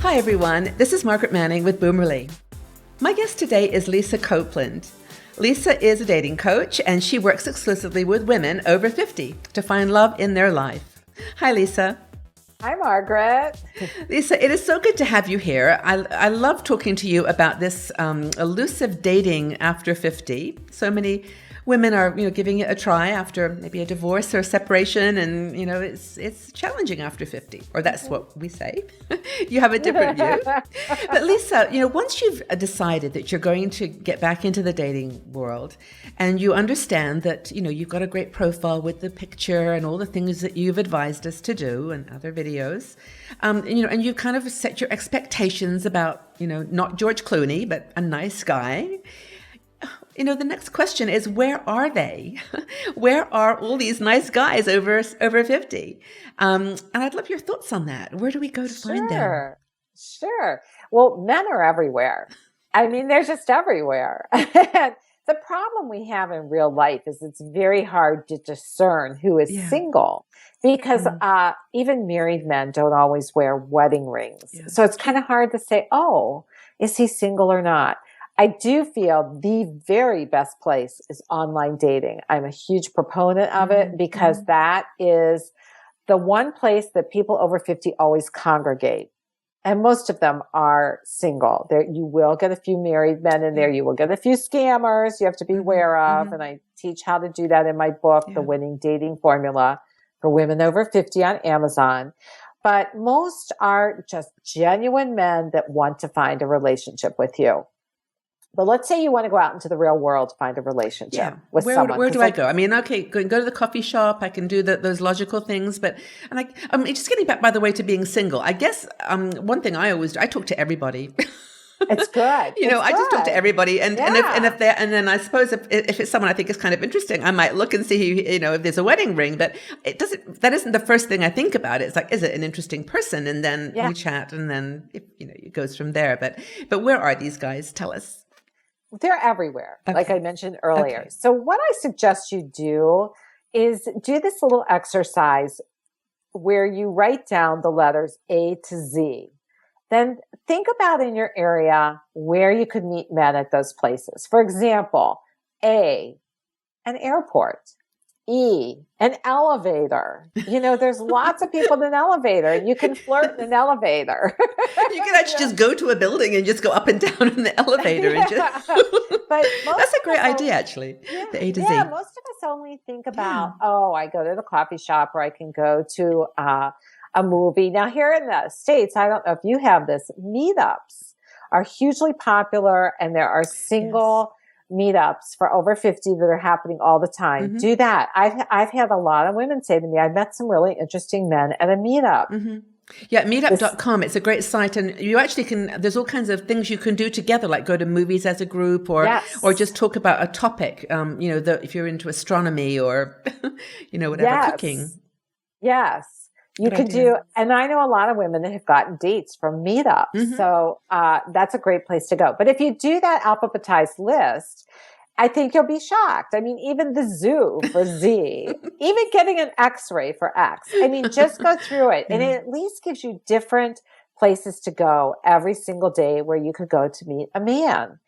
Hi everyone, this is Margaret Manning with Boomerly. My guest today is Lisa Copeland. Lisa is a dating coach and she works exclusively with women over 50 to find love in their life. Hi Lisa. Hi Margaret. Lisa, it is so good to have you here. I love talking to you about this elusive dating after 50. So many women are, giving it a try after maybe a divorce or a separation, and it's challenging after 50, or that's what we say. You have a different view. But Lisa, once you've decided that you're going to get back into the dating world, and you understand that you've got a great profile with the picture and all the things that you've advised us to do and other videos, and you've kind of set your expectations about not George Clooney but a nice guy. The next question is, where are they? Where are all these nice guys over 50? And I'd love your thoughts on that. Where do we go to find them? Sure. Well, men are everywhere. I mean, they're just everywhere. The problem we have in real life is it's very hard to discern who is single, because even married men don't always wear wedding rings. Yeah. So it's kind of hard to say, oh, is he single or not? I do feel the very best place is online dating. I'm a huge proponent of it because that is the one place that people over 50 always congregate. And most of them are single. There, you will get a few married men in there. You will get a few scammers you have to be aware of. And I teach how to do that in my book, The Winning Dating Formula for Women Over 50 on Amazon. But most are just genuine men that want to find a relationship with you. But let's say you want to go out into the real world to find a relationship with someone. Where do I go? I mean, okay, go to the coffee shop. I can do those logical things. I'm just getting back, by the way, to being single. I guess one thing I always do, I talk to everybody. It's good. I just talk to everybody, and then I suppose if it's someone I think is kind of interesting, I might look and see if there's a wedding ring. But that isn't the first thing I think about. It's like, is it an interesting person? And then we chat, and then it goes from there. But where are these guys? Tell us. They're everywhere, like I mentioned earlier. Okay. So what I suggest you do is do this little exercise where you write down the letters A to Z. Then think about in your area where you could meet men at those places. For example, A, an airport. E, an elevator. There's lots of people in an elevator. You can flirt in an elevator. You can actually just go to a building and just go up and down in the elevator. And but that's a great idea, actually, the A to Z. Yeah, most of us only think about, I go to the coffee shop, or I can go to a movie. Now, here in the States, I don't know if you have this, meetups are hugely popular, and there are single meetups for over 50 that are happening all the time. Do that. I've had a lot of women say to me, I met some really interesting men at a meetup. Yeah, meetup.com. It's a great site, and you actually there's all kinds of things you can do together, like go to movies as a group, or just talk about a topic, if you're into astronomy or, whatever, cooking. Yes. You could do, and I know a lot of women that have gotten dates from meetups. So that's a great place to go. But if you do that alphabetized list, I think you'll be shocked. I mean, even the zoo for Z, even getting an X-ray for X. I mean, just go through it. And it at least gives you different places to go every single day where you could go to meet a man.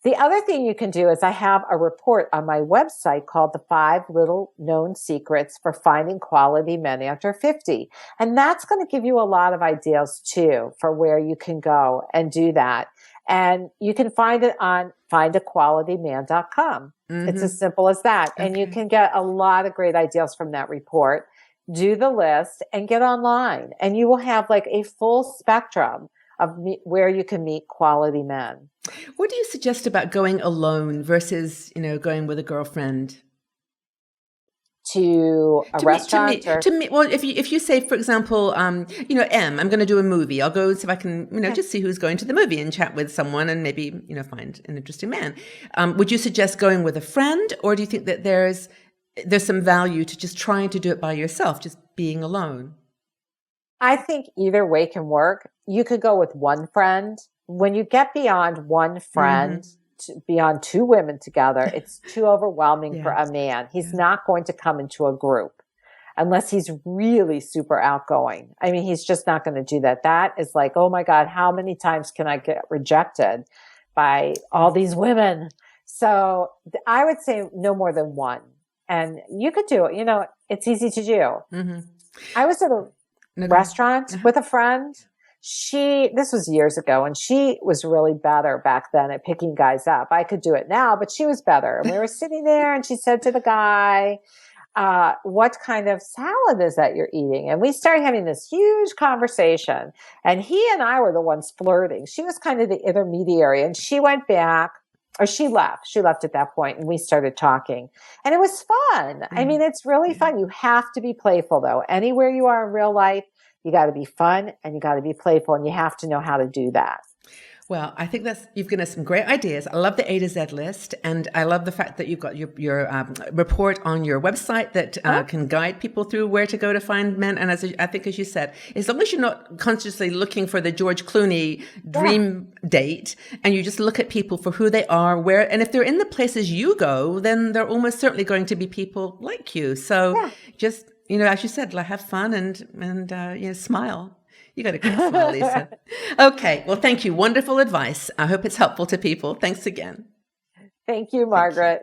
The other thing you can do is I have a report on my website called The 5 Little Known Secrets for Finding Quality Men After 50. And that's going to give you a lot of ideas too for where you can go and do that. And you can find it on findaqualityman.com. It's as simple as that. Okay. And you can get a lot of great ideas from that report. Do the list and get online. And you will have like a full spectrum of where you can meet quality men. What do you suggest about going alone versus, going with a girlfriend? To a restaurant? Well, if you say, for example, I'm going to do a movie. I'll go see if I can, just see who's going to the movie and chat with someone and maybe, find an interesting man. Would you suggest going with a friend, or do you think that there's some value to just trying to do it by yourself, just being alone? I think either way can work. You could go with one friend. When you get beyond one friend, beyond two women together, it's too overwhelming for a man. He's not going to come into a group. unless he's really super outgoing. I mean, he's just not going to do that. That is like, oh my God, how many times can I get rejected by all these women? So I would say no more than one. And you could do it. You know, it's easy to do. Mm-hmm. I was at a restaurant with a friend. This was years ago, and she was really better back then at picking guys up. I could do it now, but she was better. And we were sitting there, and she said to the guy, what kind of salad is that you're eating? And we started having this huge conversation, and he and I were the ones flirting. She was kind of the intermediary, and she went back, or she left. She left at that point, and we started talking, and it was fun. I mean, it's really fun. You have to be playful, though. Anywhere you are in real life, you got to be fun and you got to be playful, and you have to know how to do that. Well, I think you've given us some great ideas. I love the A to Z list, and I love the fact that you've got your report on your website that can guide people through where to go to find men. And I think, as you said, as long as you're not consciously looking for the George Clooney dream date, and you just look at people for who they are, and if they're in the places you go, then they're almost certainly going to be people like you. So just, as you said, have fun and smile. You got a great smile, Lisa. Okay. Well, thank you. Wonderful advice. I hope it's helpful to people. Thanks again. Thank you, Margaret.